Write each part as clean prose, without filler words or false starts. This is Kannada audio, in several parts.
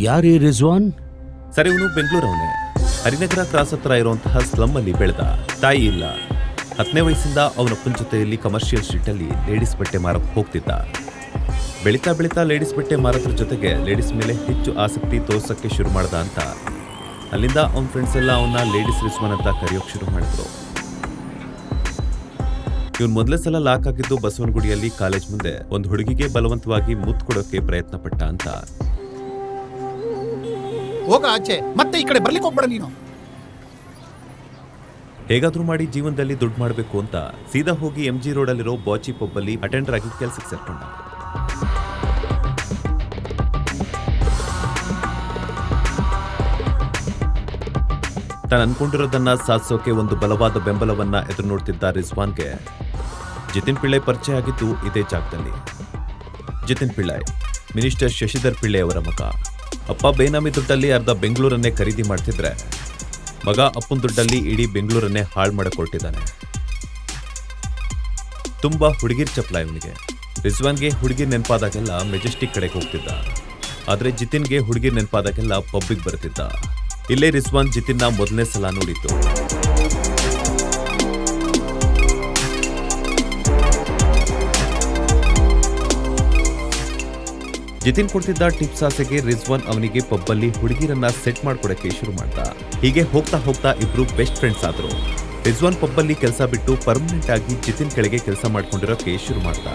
ಯಾರೇ ರಿಜ್ವಾನ್? ಸರ್, ಇವನು ಬೆಂಗಳೂರವನೇ. ಹರಿನಗರ ಕ್ರಾಸ್ ಹತ್ರ ಇರುವಂತಹ ಸ್ಲಮ್ ಅಲ್ಲಿ ಬೆಳೆದ. ತಾಯಿ ಇಲ್ಲ. 10ನೇ ವಯಸ್ಸಿಂದ ಅವನಪ್ಪನ ಜೊತೆಯಲ್ಲಿ ಕಮರ್ಷಿಯಲ್ ಸ್ಟ್ರೀಟ್ ಅಲ್ಲಿ ಲೇಡೀಸ್ ಬಟ್ಟೆ ಮಾರಕ್ಕೆ ಹೋಗ್ತಿದ್ದ. ಬೆಳೀತಾ ಬೆಳೀತಾ ಲೇಡೀಸ್ ಬಟ್ಟೆ ಮಾರೋದ್ರ ಜೊತೆಗೆ ಲೇಡೀಸ್ ಮೇಲೆ ಹೆಚ್ಚು ಆಸಕ್ತಿ ತೋರ್ಸಕ್ಕೆ ಶುರು ಮಾಡ್ದ ಅಂತ ಅಲ್ಲಿಂದ ಅವನ ಫ್ರೆಂಡ್ಸ್ ಎಲ್ಲ ಅವನ್ನ ಲೇಡೀಸ್ ರಿಜ್ವಾನ್ ಅಂತ ಕರೆಯೋಕೆ ಶುರು ಮಾಡಿದ್ರು. ಇವನ್ ಮೊದಲೇ ಸಲ ಲಾಕ್ ಆಗಿದ್ದು ಬಸವನಗುಡಿಯಲ್ಲಿ ಕಾಲೇಜ್ ಮುಂದೆ ಒಂದು ಹುಡುಗಿಗೆ ಬಲವಂತವಾಗಿ ಮುತ್ತು ಕೊಡೋಕೆ ಪ್ರಯತ್ನ ಪಟ್ಟ ಅಂತ. ಹೋಗ ಆಚೆ, ಮತ್ತೆ ಈ ಕಡೆ ಬರ್ಲಿಕ್ಕೆ ಹೋಗ್ಬೇಡ ನೀನು. ಹೇಗಾದ್ರೂ ಮಾಡಿ ಜೀವನದಲ್ಲಿ ದುಡ್ಡು ಮಾಡಬೇಕು ಅಂತ ಸೀದಾ ಹೋಗಿ MG ರೋಡಲ್ಲಿರೋ ಬಾಚಿ ಪಬ್ಬಲ್ಲಿ ಅಟೆಂಡರ್ ಆಗಿ ಕೆಲಸಕ್ಕೆ ಸೇರ್ಕೊಂಡ. ತಾನು ಅನ್ಕೊಂಡಿರೋದನ್ನ ಸಾಧಿಸೋಕೆ ಒಂದು ಬಲವಾದ ಬೆಂಬಲವನ್ನ ಎದುರು ನೋಡ್ತಿದ್ದ ರಿಜ್ವಾನ್ಗೆ ಜಿತಿನ್ ಪಿಳ್ಳೈ ಪರಿಚಯ ಆಗಿದ್ದು ಇದೇ ಜಾಗದಲ್ಲಿ. ಜಿತಿನ್ ಪಿಳ್ಳೈ ಮಿನಿಸ್ಟರ್ ಶಶಿಧರ್ ಪಿಳ್ಳೈ ಅವರ ಮಗ. ಅಪ್ಪ ಬೇನಾಮಿ ದುಡ್ಡಲ್ಲಿ ಅರ್ಧ ಬೆಂಗಳೂರನ್ನೇ ಖರೀದಿ ಮಾಡ್ತಿದ್ರೆ ಮಗ ಅಪ್ಪನ ದುಡ್ಡಲ್ಲಿ ಇಡೀ ಬೆಂಗಳೂರನ್ನೇ ಹಾಳು ಮಾಡಕೊಟ್ಟಿದ್ದಾನೆ. ತುಂಬಾ ಹುಡುಗಿರ್ ಚಪ್ಪಲ ಇವನಿಗೆ. ರಿಜ್ವಾನ್ಗೆ ಹುಡುಗಿರ್ ನೆನಪಾದಾಗೆಲ್ಲ ಮೆಜೆಸ್ಟಿಕ್ ಕಡೆಗೆ ಹೋಗ್ತಿದ್ದ. ಆದ್ರೆ ಜಿತಿನ್ಗೆ ಹುಡುಗಿರ್ ನೆನಪಾದಾಗೆಲ್ಲ ಪಬ್ಬಿಗೆ ಬರ್ತಿದ್ದ. ಇಲ್ಲೇ ರಿಜ್ವಾನ್ ಜಿತಿನ್ನ ಮೊದಲನೇ ಸಲ ನೋಡಿದ್ದು. ಜಿತಿನ್ ಕೊಡ್ತಿದ್ದ ಟಿಪ್ಸ್ ಆಸೆಗೆ ರಿಜ್ವಾನ್ ಅವನಿಗೆ ಪಬ್ಬಲ್ಲಿ ಹುಡುಗಿರನ್ನ ಸೆಟ್ ಮಾಡ್ಕೊಡಕ್ಕೆ ಶುರು ಮಾಡ್ದ. ಹೀಗೆ ಹೋಗ್ತಾ ಹೋಗ್ತಾ ಇಬ್ರು ಬೆಸ್ಟ್ ಫ್ರೆಂಡ್ಸ್ ಆದ್ರು. ರಿಜ್ವಾನ್ ಪಬ್ಬಲ್ಲಿ ಕೆಲಸ ಬಿಟ್ಟು ಪರ್ಮನೆಂಟ್ ಆಗಿ ಜಿತಿನ್ ಕೆಳಗೆ ಕೆಲಸ ಮಾಡ್ಕೊಂಡಿರೋಕೆ ಶುರು ಮಾಡ್ದ.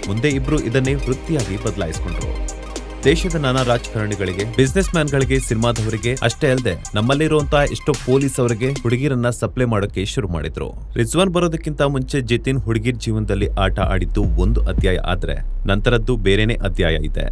ಮುಂದೆ ಇಬ್ರು ಇದನ್ನೇ ವೃತ್ತಿಯಾಗಿ ಬದಲಾಯಿಸ್ಕೊಂಡ್ರು. ದೇಶದ ನಾನಾ ರಾಜಕಾರಣಿಗಳಿಗೆ, ಬಿಸ್ನೆಸ್ ಮ್ಯಾನ್ಗಳಿಗೆ, ಸಿನಿಮಾದವರಿಗೆ ಅಷ್ಟೇ ಅಲ್ಲದೆ ನಮ್ಮಲ್ಲಿರುವಂತಹ ಎಷ್ಟೋ ಪೊಲೀಸ್ ಅವರಿಗೆ ಹುಡುಗಿರನ್ನ ಸಪ್ಲೈ ಮಾಡೋಕೆ ಶುರು ಮಾಡಿದ್ರು. ರಿಜ್ವಾನ್ ಬರೋದಕ್ಕಿಂತ ಮುಂಚೆ ಜಿತಿನ್ ಹುಡುಗಿರ್ ಜೀವನದಲ್ಲಿ ಆಟ ಆಡಿದ್ದು ಒಂದು ಅಧ್ಯಾಯ ಆದ್ರೆ ನಂತರದ್ದು ಬೇರೆನೇ ಅಧ್ಯಾಯ ಇದೆ.